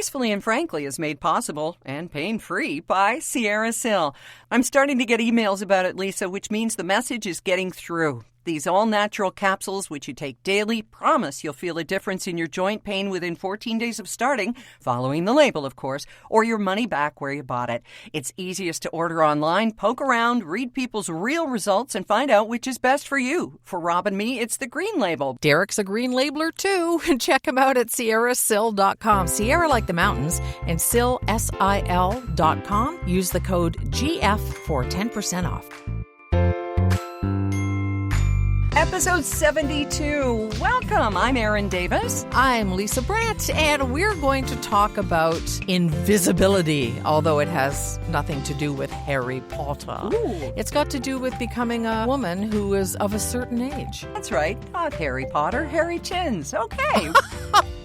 Gracefully and Frankly is made possible and pain-free by Sierra Sil. I'm starting to get emails about it, Lisa, which means the message is getting through. These all-natural capsules, which you take daily, promise you'll feel a difference in your joint pain within 14 days of starting, following the label, of course, or your money back where you bought it. It's easiest to order online, poke around, read people's real results, and find out which is best for you. For Rob and me, it's the green label. Derek's a green labeler, too. Check him out at sierrasil.com. Sierra like the mountains, and Sil, S-I-L.com. Use the code GF for 10% off. Episode 72. Welcome. I'm Erin Davis. I'm Lisa Brandt, and we're going to talk about invisibility, although it has nothing to do with Harry Potter. Ooh. It's got to do with becoming a woman who is of a certain age. That's right. Not Harry Potter, Harry Chins. Okay.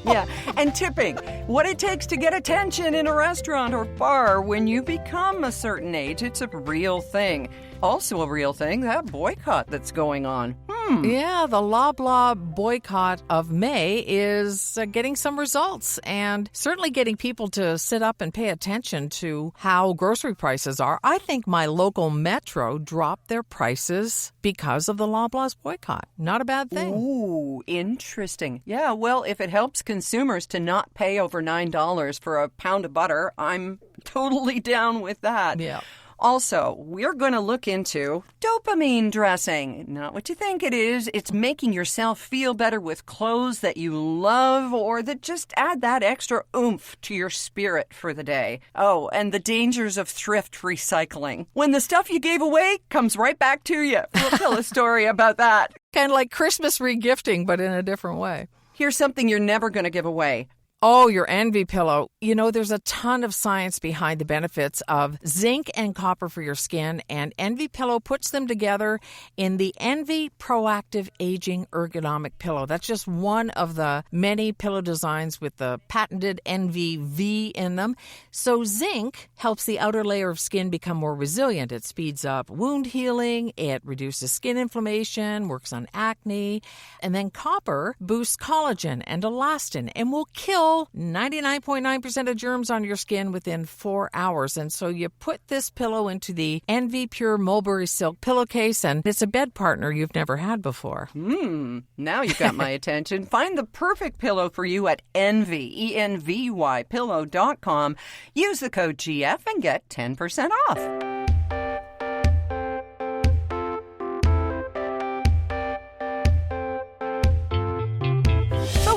Yeah, and tipping. What it takes to get attention in a restaurant or bar when you become a certain age. It's a real thing. Also a real thing, that boycott that's going on. Yeah, the Loblaws boycott of May is getting some results and certainly getting people to sit up and pay attention to how grocery prices are. I think my local Metro dropped their prices because of the Loblaws boycott. Not a bad thing. Ooh, interesting. Yeah, well, if it helps consumers to not pay over $9 for a pound of butter, I'm totally down with that. Yeah. Also, we're going to look into dopamine dressing. Not what you think it is. It's making yourself feel better with clothes that you love or that just add that extra oomph to your spirit for the day. Oh, and the dangers of thrift recycling. When the stuff you gave away comes right back to you. We'll tell a story about that. Kind of like Christmas regifting, but in a different way. Here's something you're never going to give away. Oh, your Envy pillow. You know, there's a ton of science behind the benefits of zinc and copper for your skin, and Envy pillow puts them together in the Envy Proactive Aging Ergonomic Pillow. That's just one of the many pillow designs with the patented Envy V in them. So zinc helps the outer layer of skin become more resilient. It speeds up wound healing, it reduces skin inflammation, works on acne, and then copper boosts collagen and elastin and will kill 99.9% of germs on your skin within 4 hours. And so you put this pillow into the Envy Pure Mulberry Silk pillowcase, and it's a bed partner you've never had before. Now you got my attention. Find the perfect pillow for you at Envy, E-N-V-Y, pillow.com. Use the code GF and get 10% off.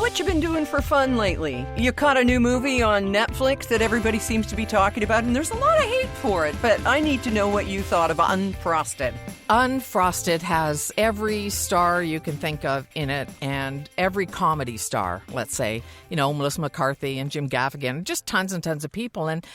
What you been doing for fun lately? You caught a new movie on Netflix that everybody seems to be talking about, and there's a lot of hate for it, but I need to know what you thought of Unfrosted. Unfrosted has every star you can think of in it, and every comedy star, let's say, you know, Melissa McCarthy and Jim Gaffigan, just tons and tons of people. And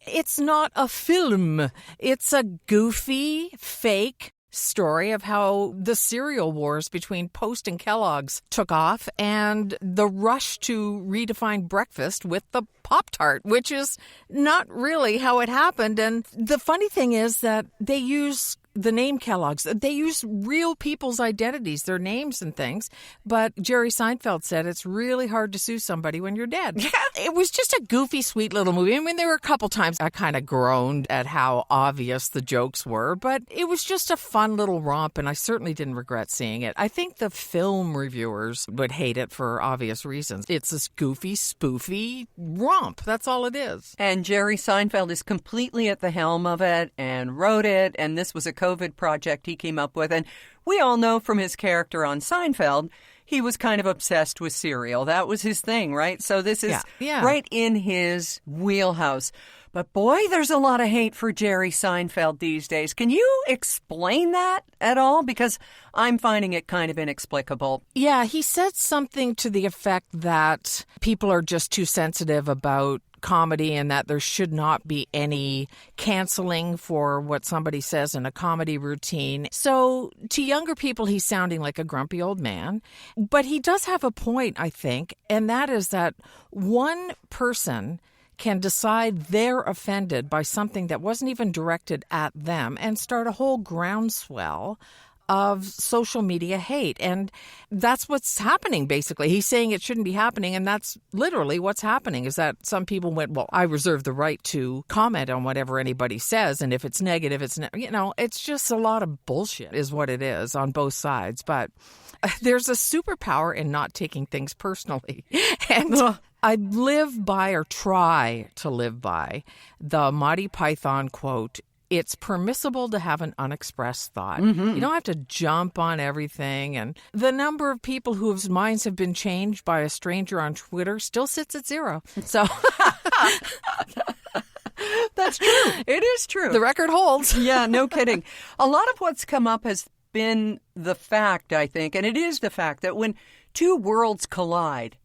it's not a film. It's a goofy, fake story of how the cereal wars between Post and Kellogg's took off and the rush to redefine breakfast with the Pop-Tart, which is not really how it happened. And the funny thing is that they use the name Kellogg's. They use real people's identities, their names and things. But Jerry Seinfeld said it's really hard to sue somebody when you're dead. It was just a goofy, sweet little movie. I mean, there were a couple times I kind of groaned at how obvious the jokes were, but it was just a fun little romp, and I certainly didn't regret seeing it. I think the film reviewers would hate it for obvious reasons. It's this goofy, spoofy romp. That's all it is. And Jerry Seinfeld is completely at the helm of it and wrote it, and this was a COVID project he came up with. And we all know from his character on Seinfeld, he was kind of obsessed with cereal. That was his thing, right? So this is right in his wheelhouse. But boy, there's a lot of hate for Jerry Seinfeld these days. Can you explain that at all? Because I'm finding it kind of inexplicable. Yeah, he said something to the effect that people are just too sensitive about comedy and that there should not be any canceling for what somebody says in a comedy routine. So to younger people, he's sounding like a grumpy old man. But he does have a point, I think, and that is that one person can decide they're offended by something that wasn't even directed at them and start a whole groundswell of social media hate. And that's what's happening, basically. He's saying it shouldn't be happening, and that's literally what's happening, is that some people went, well, I reserve the right to comment on whatever anybody says, and if it's negative, it's just a lot of bullshit is what it is on both sides. But there's a superpower in not taking things personally. And I live by, or try to live by, the Monty Python quote, "It's permissible to have an unexpressed thought." Mm-hmm. You don't have to jump on everything. And the number of people whose minds have been changed by a stranger on Twitter still sits at 0. So that's true. It is true. The record holds. Yeah, no kidding. A lot of what's come up has been the fact, I think, and it is the fact that when two worlds collide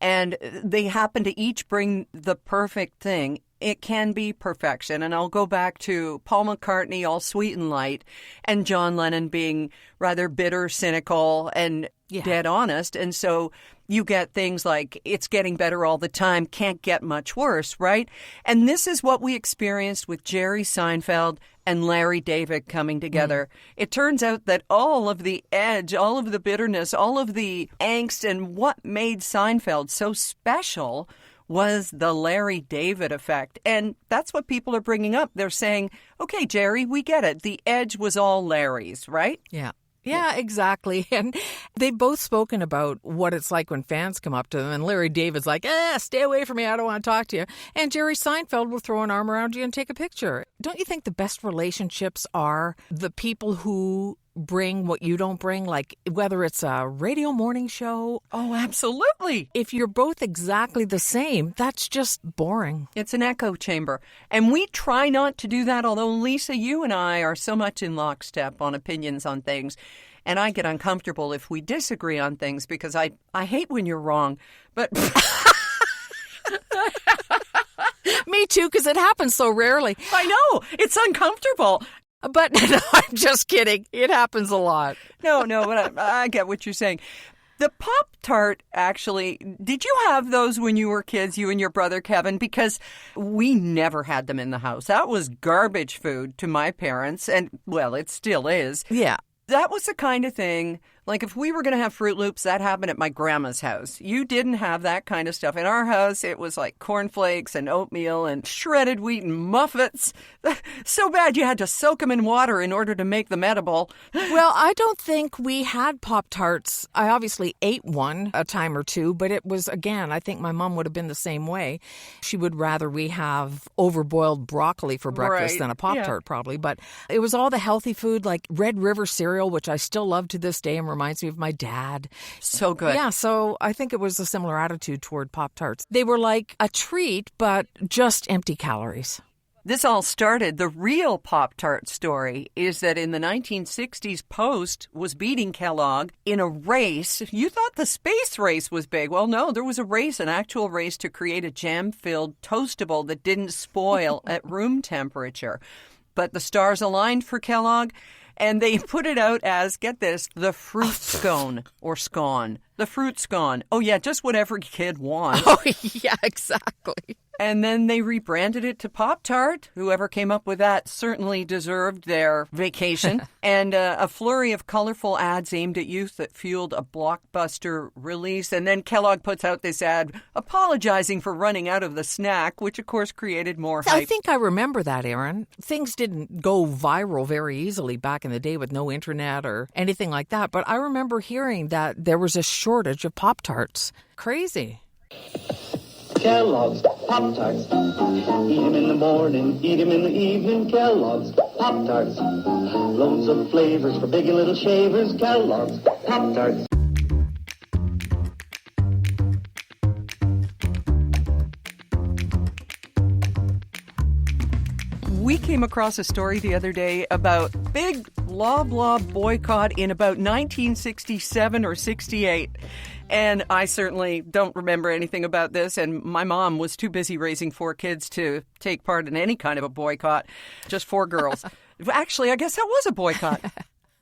and they happen to each bring the perfect thing, it can be perfection. And I'll go back to Paul McCartney, all sweet and light, and John Lennon being rather bitter, cynical, and dead honest. And so you get things like, it's getting better all the time, can't get much worse, right? And this is what we experienced with Jerry Seinfeld and Larry David coming together. It turns out that all of the edge, all of the bitterness, all of the angst, and what made Seinfeld so special was the Larry David effect. And that's what people are bringing up. They're saying, okay, Jerry, we get it. The edge was all Larry's, right? Yeah. Yeah, exactly. And they've both spoken about what it's like when fans come up to them. And Larry David's like, stay away from me. I don't want to talk to you. And Jerry Seinfeld will throw an arm around you and take a picture. Don't you think the best relationships are the people who bring what you don't bring, like whether it's a radio morning show? Oh, absolutely. If you're both exactly the same, that's just boring. It's an echo chamber. And we try not to do that, although, Lisa, you and I are so much in lockstep on opinions on things. And I get uncomfortable if we disagree on things because I hate when you're wrong. But me too, because it happens so rarely. I know. It's uncomfortable. But no, I'm just kidding. It happens a lot. No, but I get what you're saying. The Pop-Tart, actually, did you have those when you were kids, you and your brother Kevin? Because we never had them in the house. That was garbage food to my parents, and, well, it still is. Yeah. That was the kind of thing, like if we were going to have Fruit Loops, that happened at my grandma's house. You didn't have that kind of stuff. In our house, it was like cornflakes and oatmeal and shredded wheat and muffets. So bad you had to soak them in water in order to make them edible. Well, I don't think we had Pop-Tarts. I obviously ate one a time or two, but it was, again, I think my mom would have been the same way. She would rather we have overboiled broccoli for breakfast than a Pop-Tart, probably. But it was all the healthy food, like Red River cereal, which I still love to this day and reminds me of my dad. So good. Yeah, so I think it was a similar attitude toward Pop-Tarts. They were like a treat, but just empty calories. This all started, the real Pop-Tart story is that in the 1960s, Post was beating Kellogg in a race. You thought the space race was big. Well, no, there was a race, an actual race to create a jam-filled Toastable that didn't spoil at room temperature. But the stars aligned for Kellogg, and they put it out as, get this, the fruit scone or scone. The fruit scone. Oh, yeah, just what every kid wants. Oh, yeah, exactly. And then they rebranded it to Pop-Tart. Whoever came up with that certainly deserved their vacation. And a flurry of colorful ads aimed at youth that fueled a blockbuster release. And then Kellogg puts out this ad apologizing for running out of the snack, which, of course, created more hype. I think I remember that, Aaron. Things didn't go viral very easily back in the day with no internet or anything like that. But I remember hearing that there was a shortage of Pop-Tarts. Crazy. Kellogg's Pop-Tarts. Eat 'em in the morning, eat 'em in the evening. Kellogg's Pop-Tarts. Loads of flavors for big and little shavers. Kellogg's Pop-Tarts. We came across a story the other day about big Loblaws boycott in about 1967 or 68. And I certainly don't remember anything about this. And my mom was too busy raising 4 kids to take part in any kind of a boycott. Just 4 girls. Actually, I guess that was a boycott.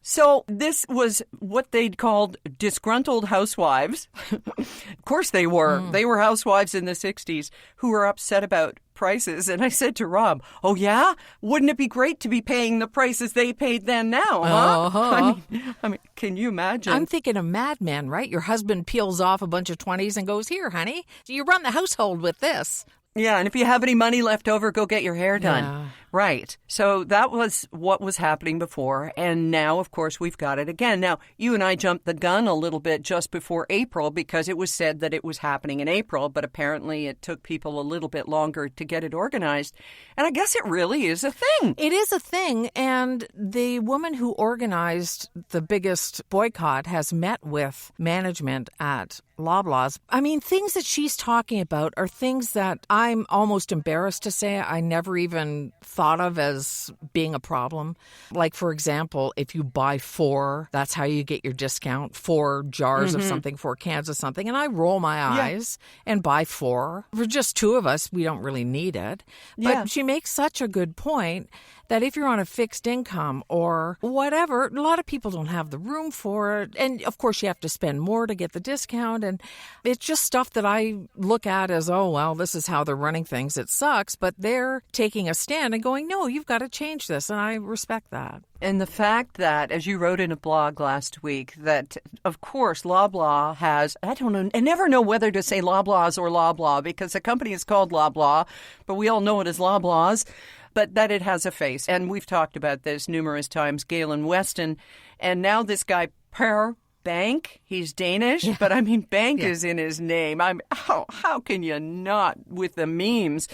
So this was what they'd called disgruntled housewives. Of course they were. They were housewives in the 60s who were upset about prices. And I said to Rob, oh, yeah? Wouldn't it be great to be paying the prices they paid then now, huh? Uh-huh. I mean, can you imagine? I'm thinking of Mad Men, right? Your husband peels off a bunch of 20s and goes, here, honey, you run the household with this. Yeah, and if you have any money left over, go get your hair done. Yeah. Right. So that was what was happening before, and now, of course, we've got it again. Now, you and I jumped the gun a little bit just before April because it was said that it was happening in April, but apparently it took people a little bit longer to get it organized. And I guess it really is a thing. It is a thing, and the woman who organized the biggest boycott has met with management at Loblaws. I mean, things that she's talking about are things that I'm almost embarrassed to say I never even thought of as being a problem. Like, for example, if you buy 4, that's how you get your discount, 4 jars of something, 4 cans of something. And I roll my eyes and buy 4. For just 2 of us, we don't really need it. But she makes such a good point that if you're on a fixed income or whatever, a lot of people don't have the room for it. And of course, you have to spend more to get the discount. And it's just stuff that I look at as, oh, well, this is how they're running things. It sucks. But they're taking a stand and going, no, you've got to change this. And I respect that. And the fact that, as you wrote in a blog last week, that, of course, Loblaw has, I don't know, I never know whether to say Loblaws or Loblaw because the company is called Loblaw, but we all know it as Loblaws. But that it has a face. And we've talked about this numerous times, Galen Weston. And now this guy, Per Bank, he's Danish, but I mean, Bank is in his name. How can you not with the memes?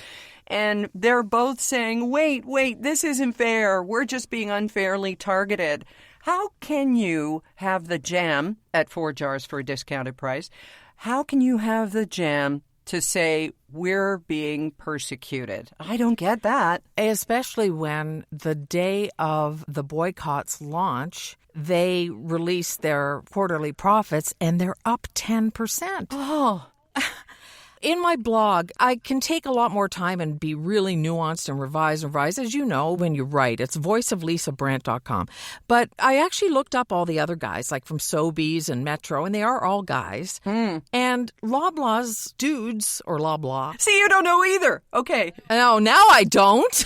And they're both saying, wait, this isn't fair. We're just being unfairly targeted. How can you have the jam at 4 jars for a discounted price? How can you have the jam to say we're being persecuted? I don't get that. Especially when the day of the boycott's launch, they released their quarterly profits and they're up 10%. Oh. In my blog, I can take a lot more time and be really nuanced and revise. As you know, when you write, it's voiceoflisabrandt.com. But I actually looked up all the other guys, like from Sobeys and Metro, and they are all guys. And Loblaws dudes, or Loblaw. See, you don't know either. Okay. No, now I don't.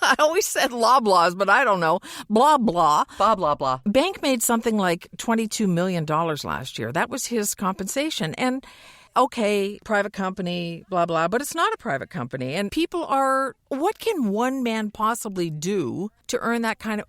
I always said Loblaws, but I don't know. Blah, blah. Blah, blah, blah. Bank made something like $22 million last year. That was his compensation. And okay, private company, blah, blah, but it's not a private company. And people are, what can one man possibly do to earn that kind of,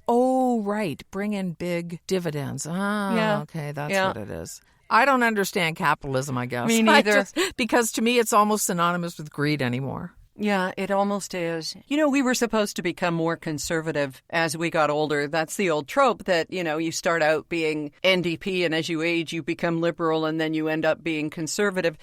bring in big dividends. Okay, that's what it is. I don't understand capitalism, I guess. Me neither. Because to me, it's almost synonymous with greed anymore. Yeah, it almost is. You know, we were supposed to become more conservative as we got older. That's the old trope that, you know, you start out being NDP and as you age, you become liberal and then you end up being conservative.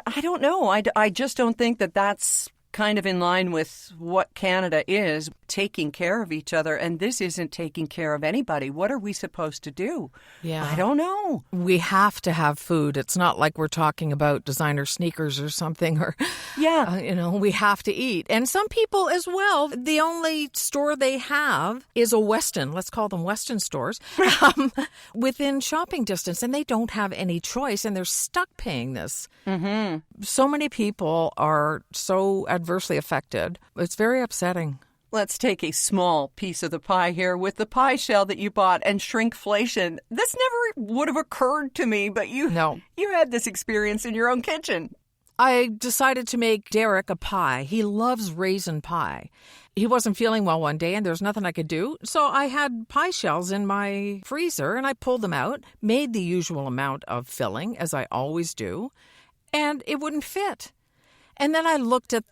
I don't know. I just don't think that that's kind of in line with what Canada is, taking care of each other. And this isn't taking care of anybody. What are we supposed to do? Yeah. I don't know. We have to have food. It's not like we're talking about designer sneakers or something. Or, we have to eat. And some people as well, the only store they have is a Weston, let's call them Weston stores, within shopping distance. And they don't have any choice. And they're stuck paying this. Mm-hmm. So many people are so adversely affected. It's very upsetting. Let's take a small piece of the pie here with the pie shell that you bought and shrinkflation. This never would have occurred to me, but you had this experience in your own kitchen. I decided to make Derek a pie. He loves raisin pie. He wasn't feeling well one day and there's nothing I could do. So I had pie shells in my freezer and I pulled them out, made the usual amount of filling, as I always do, and it wouldn't fit. And then I looked at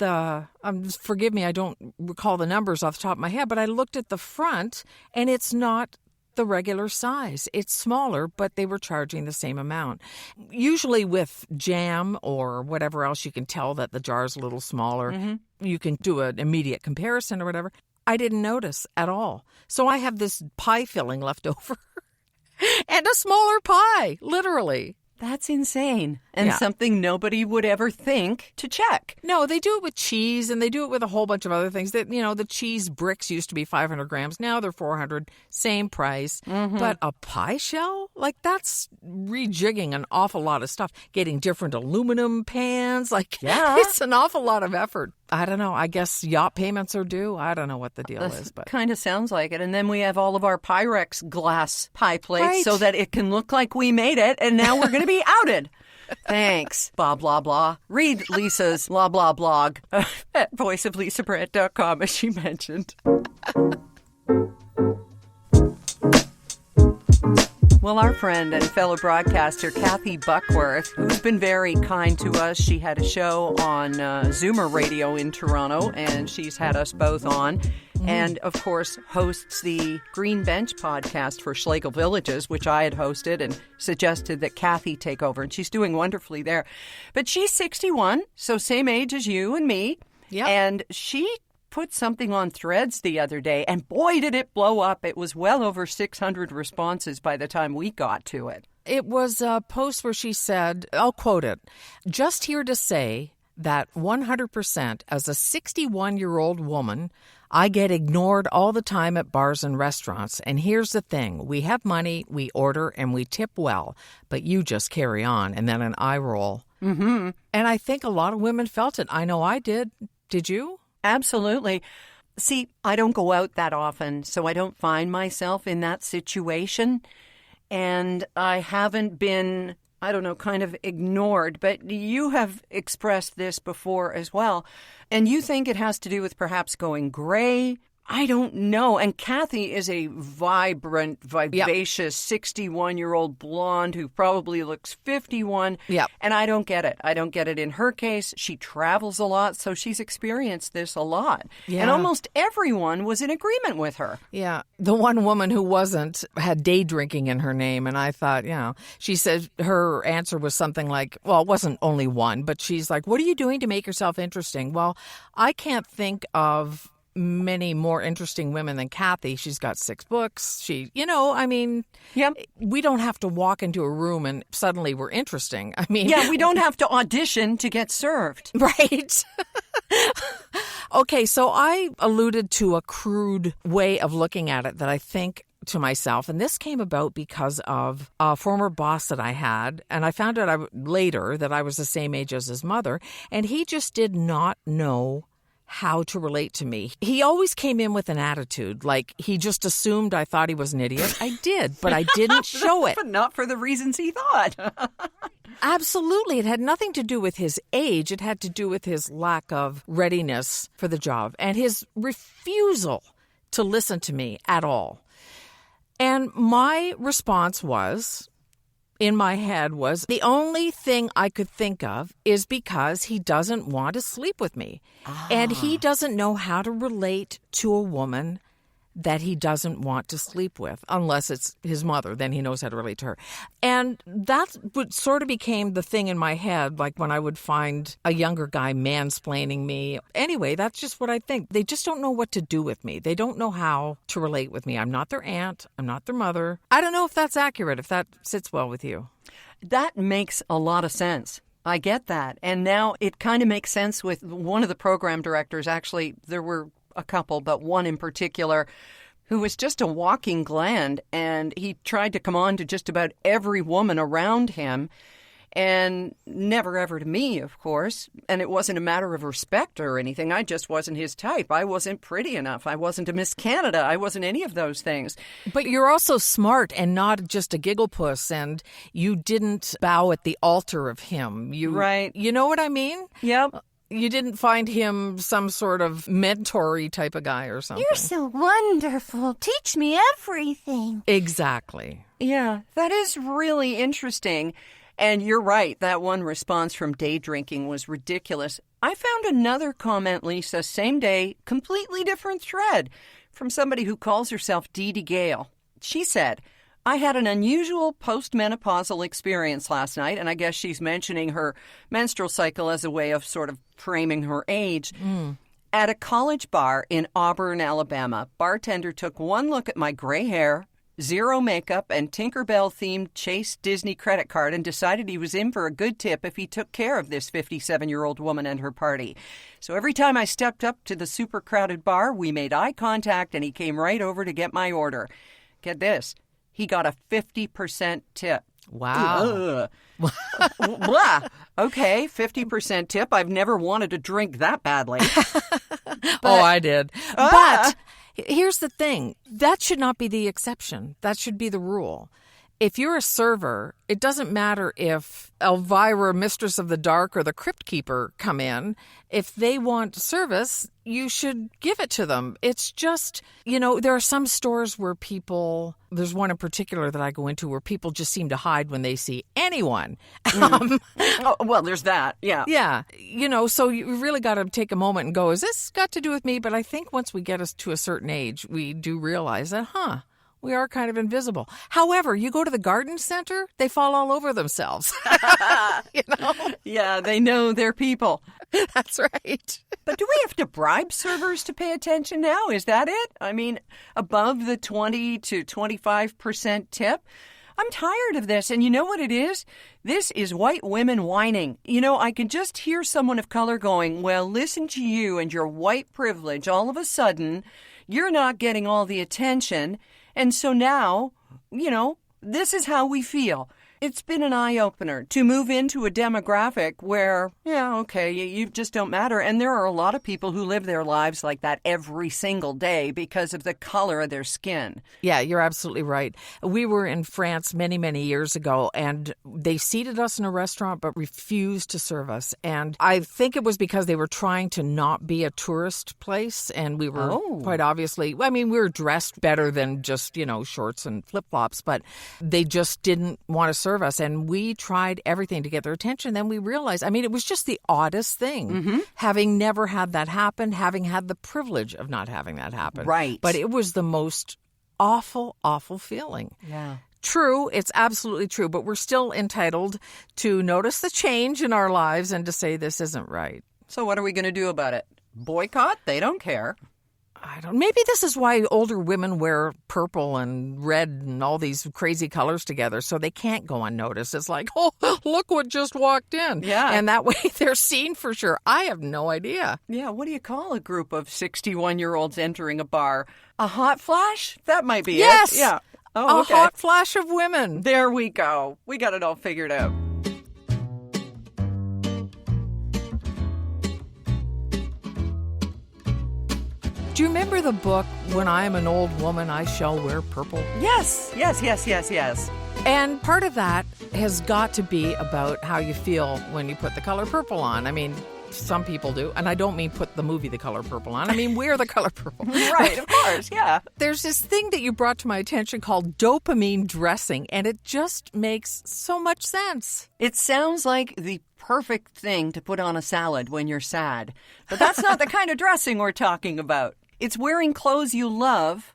forgive me, I don't recall the numbers off the top of my head, but I looked at the front and it's not the regular size. It's smaller, but they were charging the same amount. Usually with jam or whatever else, you can tell that the jar's a little smaller. Mm-hmm. You can do an immediate comparison or whatever. I didn't notice at all. So I have this pie filling left over and a smaller pie, literally. That's insane. and something nobody would ever think to check. No, they do it with cheese, and they do it with a whole bunch of other things. That the cheese bricks used to be 500 grams. Now they're 400, same price. But a pie shell? Like, that's rejigging an awful lot of stuff. Getting different aluminum pans. Like, it's an awful lot of effort. I don't know. I guess yacht payments are due. I don't know what the deal is. But kind of sounds like it. And then we have all of our Pyrex glass pie plates so that it can look like we made it. And now we're going to be outed. Thanks, blah, blah, blah. Read Lisa's blah, blah blog at voiceoflisabrett.com, as she mentioned. Well, our friend and fellow broadcaster, Kathy Buckworth, who's been very kind to us. She had a show on Zoomer Radio in Toronto, and she's had us both on. And, of course, hosts the Green Bench podcast for Schlegel Villages, which I had hosted and suggested that Kathy take over. And she's doing wonderfully there. But she's 61, so same age as you and me. Yep. And she put something on Threads the other day, and boy, did it blow up. It was well over 600 responses by the time we got to it. It was a post where she said, I'll quote it, "Just here to say that 100% as a 61-year-old woman, I get ignored all the time at bars and restaurants. And here's the thing. We have money, we order, and we tip well. But you just carry on." And then an eye roll. Mm-hmm. And I think a lot of women felt it. I know I did. Did you? Absolutely. See, I don't go out that often, so I don't find myself in that situation. And I haven't been, I don't know, kind of ignored. But you have expressed this before as well. And you think it has to do with perhaps going gray? I don't know. And Kathy is a vibrant, vivacious 61-year-old blonde who probably looks 51. Yep. And I don't get it. I don't get it in her case. She travels a lot, so she's experienced this a lot. Yeah. And almost everyone was in agreement with her. Yeah. The one woman who wasn't had day drinking in her name. And I thought, she said her answer was something like, well, it wasn't only one, but she's like, what are you doing to make yourself interesting? Well, I can't think of many more interesting women than Kathy. She's got 6 books. We don't have to walk into a room and suddenly we're interesting. We don't have to audition to get served. Right. Okay, so I alluded to a crude way of looking at it that I think to myself, and this came about because of a former boss that I had, and I found out later that I was the same age as his mother, and he just did not know how to relate to me. He always came in with an attitude, like he just assumed I thought he was an idiot. I did, but I didn't show it. But not for the reasons he thought. Absolutely. It had nothing to do with his age. It had to do with his lack of readiness for the job and his refusal to listen to me at all. And my response in my head was, the only thing I could think of is because he doesn't want to sleep with me. And he doesn't know how to relate to a woman that he doesn't want to sleep with, unless it's his mother. Then he knows how to relate to her. And that sort of became the thing in my head, like when I would find a younger guy mansplaining me. Anyway, that's just what I think. They just don't know what to do with me. They don't know how to relate with me. I'm not their aunt. I'm not their mother. I don't know if that's accurate, if that sits well with you. That makes a lot of sense. I get that. And now it kind of makes sense with one of the program directors. Actually, there were a couple, but one in particular who was just a walking gland, and he tried to come on to just about every woman around him, and never ever to me, of course. And it wasn't a matter of respect or anything. I just wasn't his type. I wasn't pretty enough. I wasn't a Miss Canada. I wasn't any of those things. But you're also smart and not just a giggle puss, and you didn't bow at the altar of him. Right. You know what I mean? Yep. You didn't find him some sort of mentor-y type of guy or something. You're so wonderful. Teach me everything. Exactly. Yeah, that is really interesting. And you're right. That one response from day drinking was ridiculous. I found another comment, Lisa, same day, completely different thread, from somebody who calls herself Dee Dee Gale. She said, I had an unusual postmenopausal experience last night, and I guess she's mentioning her menstrual cycle as a way of sort of framing her age. At a college bar in Auburn, Alabama, bartender took one look at my gray hair, zero makeup, and Tinkerbell-themed Chase Disney credit card and decided he was in for a good tip if he took care of this 57-year-old woman and her party. So every time I stepped up to the super crowded bar, we made eye contact and he came right over to get my order. Get this, he got a 50% tip. Wow. Okay, 50% tip. I've never wanted to drink that badly. I did. But here's the thing. That should not be the exception. That should be the rule. If you're a server, it doesn't matter if Elvira, Mistress of the Dark, or the Crypt Keeper come in. If they want service, you should give it to them. It's just, there are some stores where there's one in particular that I go into where people just seem to hide when they see anyone. Well, there's that. Yeah. Yeah. So you really got to take a moment and go, is this got to do with me? But I think once we get us to a certain age, we do realize that, we are kind of invisible. However, you go to the garden center, they fall all over themselves. Yeah, they know their people. That's right. But do we have to bribe servers to pay attention now? Is that it? I mean, above the 20 to 25% tip? I'm tired of this. And you know what it is? This is white women whining. I can just hear someone of color going, well, listen to you and your white privilege. All of a sudden, you're not getting all the attention. And so now, this is how we feel. It's been an eye-opener to move into a demographic where, you just don't matter. And there are a lot of people who live their lives like that every single day because of the color of their skin. Yeah, you're absolutely right. We were in France many, many years ago, and they seated us in a restaurant but refused to serve us. And I think it was because they were trying to not be a tourist place, and we were quite obviously, we were dressed better than just, shorts and flip-flops, but they just didn't want to serve us, and we tried everything to get their attention. Then we realized, it was just the oddest thing, having never had that happen, having had the privilege of not having that happen. Right. But it was the most awful, awful feeling. Yeah. True, it's absolutely true, but we're still entitled to notice the change in our lives and to say this isn't right. So what are we going to do about it? Boycott? They don't care. Maybe this is why older women wear purple and red and all these crazy colors together, so they can't go unnoticed. It's like, oh, look what just walked in. Yeah. And that way they're seen for sure. I have no idea. Yeah, what do you call a group of 61-year-olds entering a bar? A hot flash? That might be yes. it. Yeah. Oh, okay. A hot flash of women. There we go. We got it all figured out. Do you remember the book, When I Am an Old Woman, I Shall Wear Purple? Yes. And part of that has got to be about how you feel when you put the color purple on. Some people do. And I don't mean put the movie The Color Purple on. Wear the color purple. Right, of course, yeah. There's this thing that you brought to my attention called dopamine dressing, and it just makes so much sense. It sounds like the perfect thing to put on a salad when you're sad. But that's not the kind of dressing we're talking about. It's wearing clothes you love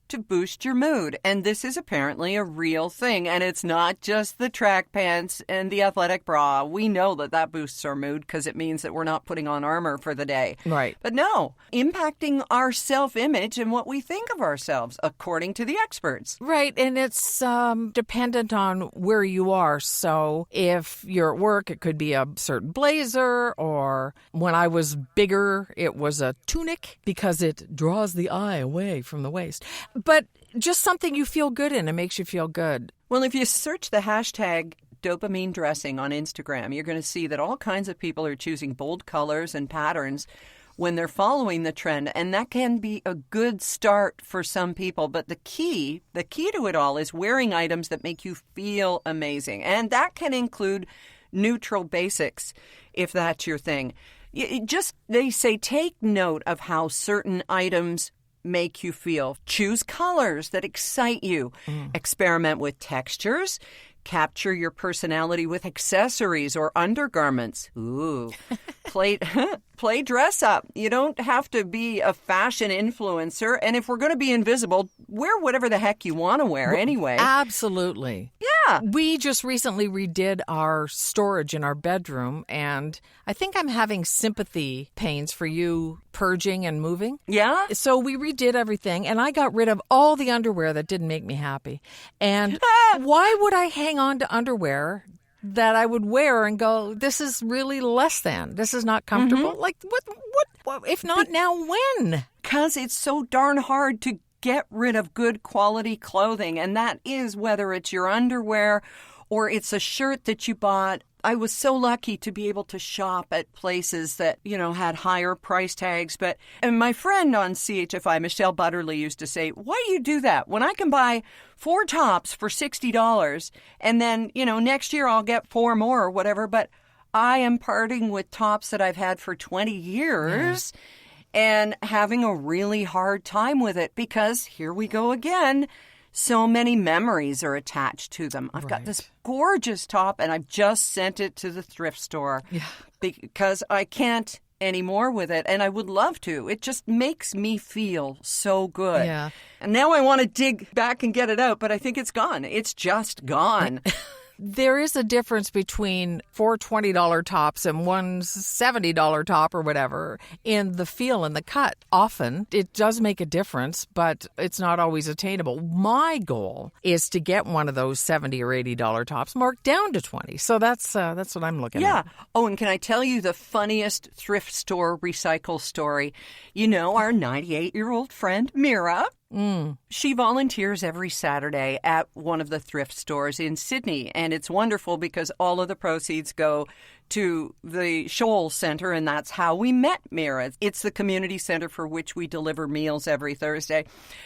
to boost your mood. And this is apparently a real thing. And it's not just the track pants and the athletic bra. We know that boosts our mood because it means that we're not putting on armor for the day. Right. But no, impacting our self-image and what we think of ourselves, according to the experts. Right. And it's dependent on where you are. So if you're at work, it could be a certain blazer, or when I was bigger, it was a tunic because it draws the eye away from the waist. But just something you feel good in. It makes you feel good. Well, if you search the hashtag dopamine dressing on Instagram, you're going to see that all kinds of people are choosing bold colors and patterns when they're following the trend. And that can be a good start for some people. But the key to it all is wearing items that make you feel amazing. And that can include neutral basics, if that's your thing. They say, take note of how certain items make you feel. Choose colors that excite you. Experiment with textures. Capture your personality with accessories or undergarments. Ooh. Play dress up. You don't have to be a fashion influencer. And if we're going to be invisible, wear whatever the heck you want to wear anyway. Absolutely. Yeah. We just recently redid our storage in our bedroom, and I think I'm having sympathy pains for you purging and moving. Yeah? So we redid everything, and I got rid of all the underwear that didn't make me happy. And why would I hang on to underwear that I would wear and go, this is really less than, this is not comfortable? Like, what, if not now, when? Because it's so darn hard to get rid of good quality clothing, and that is whether it's your underwear or it's a shirt that you bought. I was so lucky to be able to shop at places that, had higher price tags. And my friend on CHFI, Michelle Butterly, used to say, why do you do that? When I can buy 4 tops for $60 and then, next year I'll get 4 more or whatever. But I am parting with tops that I've had for 20 years. Yeah. And having a really hard time with it because, here we go again, so many memories are attached to them. I've got this gorgeous top, and I've just sent it to the thrift store because I can't anymore with it, and I would love to. It just makes me feel so good. Yeah. And now I want to dig back and get it out, but I think it's gone. It's just gone. There is a difference between 4 $20 tops and one $70 top or whatever in the feel and the cut. Often it does make a difference, but it's not always attainable. My goal is to get one of those $70 or $80 tops marked down to 20. So that's what I'm looking at. Yeah. Oh, and can I tell you the funniest thrift store recycle story? Our 98-year-old friend, Mira. She volunteers every Saturday at one of the thrift stores in Sydney, and it's wonderful because all of the proceeds go to the Shoal Center, and that's how we met Mira. It's the community center for which we deliver meals every Thursday.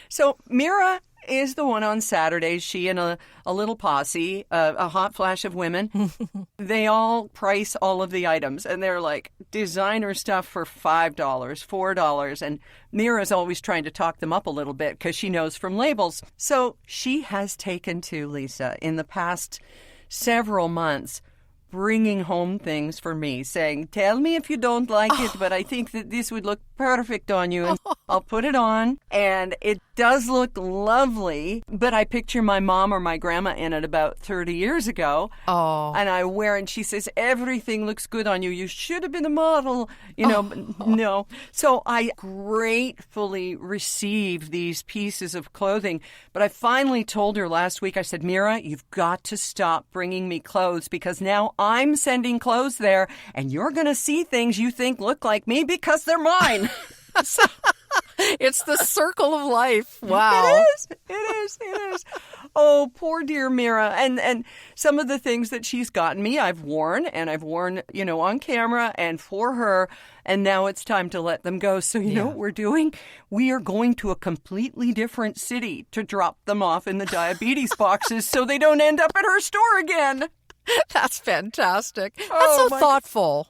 So Mira is the one on Saturdays. She and a little posse, a hot flash of women, they all price all of the items. And they're like designer stuff for $5, $4. And Mira's always trying to talk them up a little bit because she knows from labels. So she has taken to, Lisa, in the past several months, bringing home things for me, saying, tell me if you don't like it, but I think that this would look perfect on you. And I'll put it on, and it does look lovely, but I picture my mom or my grandma in it about 30 years ago. Oh. And I wear it, and she says, everything looks good on you. You should have been a model, but no. So I gratefully received these pieces of clothing, but I finally told her last week, I said, Mira, you've got to stop bringing me clothes because now I'm sending clothes there, and you're going to see things you think look like me because they're mine. It's the circle of life. Wow. It is. Oh, poor dear Mira. And some of the things that she's gotten me, I've worn, on camera and for her. And now it's time to let them go. So you know what we're doing? We are going to a completely different city to drop them off in the diabetes boxes so they don't end up at her store again. That's fantastic. That's so thoughtful.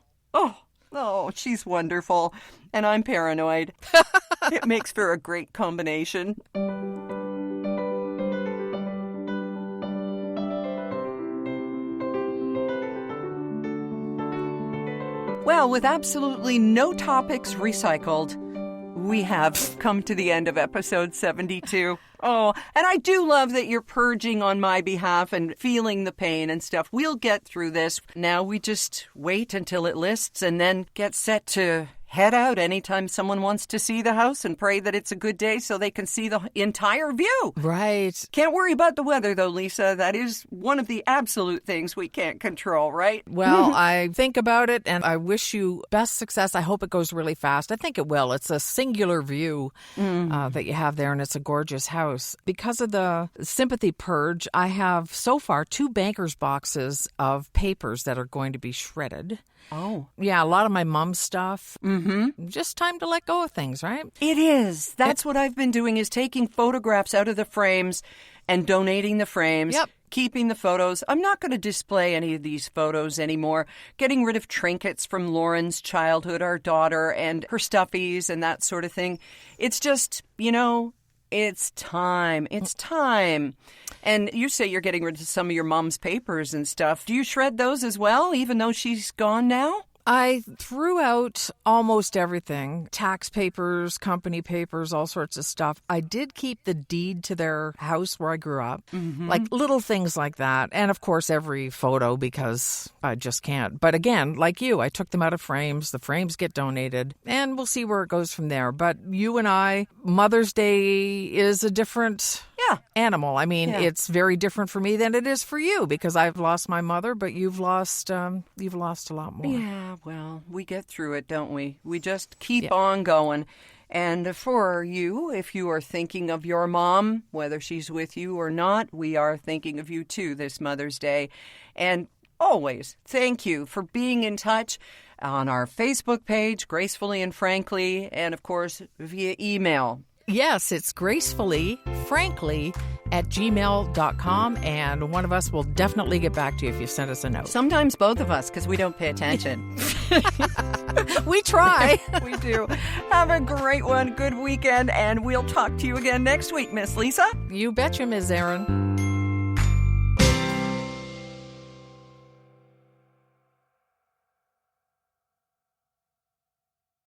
Oh, she's wonderful. And I'm paranoid. It makes for a great combination. Well, with absolutely no topics recycled, we have come to the end of episode 72. Oh, and I do love that you're purging on my behalf and feeling the pain and stuff. We'll get through this. Now we just wait until it lists and then get set to head out anytime someone wants to see the house and pray that it's a good day so they can see the entire view. Right. Can't worry about the weather, though, Lisa. That is one of the absolute things we can't control, right? Well, I think about it, and I wish you best success. I hope it goes really fast. I think it will. It's a singular view that you have there, and it's a gorgeous house. Because of the sympathy purge, I have so far 2 banker's boxes of papers that are going to be shredded. Oh. Yeah, a lot of my mom's stuff. Just time to let go of things, right? It is. That's what I've been doing is taking photographs out of the frames and donating the frames. Yep. Keeping the photos. I'm not going to display any of these photos anymore. Getting rid of trinkets from Lauren's childhood, our daughter, and her stuffies and that sort of thing. It's just, it's time. It's time. And you say you're getting rid of some of your mom's papers and stuff. Do you shred those as well, even though she's gone now? I threw out almost everything, tax papers, company papers, all sorts of stuff. I did keep the deed to their house where I grew up, like little things like that. And of course, every photo, because I just can't. But again, like you, I took them out of frames. The frames get donated, and we'll see where it goes from there. But you and I, Mother's Day is a different animal. I mean, it's very different for me than it is for you, because I've lost my mother, but you've lost a lot more. Yeah, well, we get through it, don't we? We just keep on going. And for you, if you are thinking of your mom, whether she's with you or not, we are thinking of you too this Mother's Day. And always, thank you for being in touch on our Facebook page, Gracefully and Frankly, and of course, via email. Yes, it's gracefully@gmail.com, and one of us will definitely get back to you if you send us a note. Sometimes both of us, because we don't pay attention. We try. We do. Have a great one, good weekend, and we'll talk to you again next week, Miss Lisa. You betcha, Ms. Erin.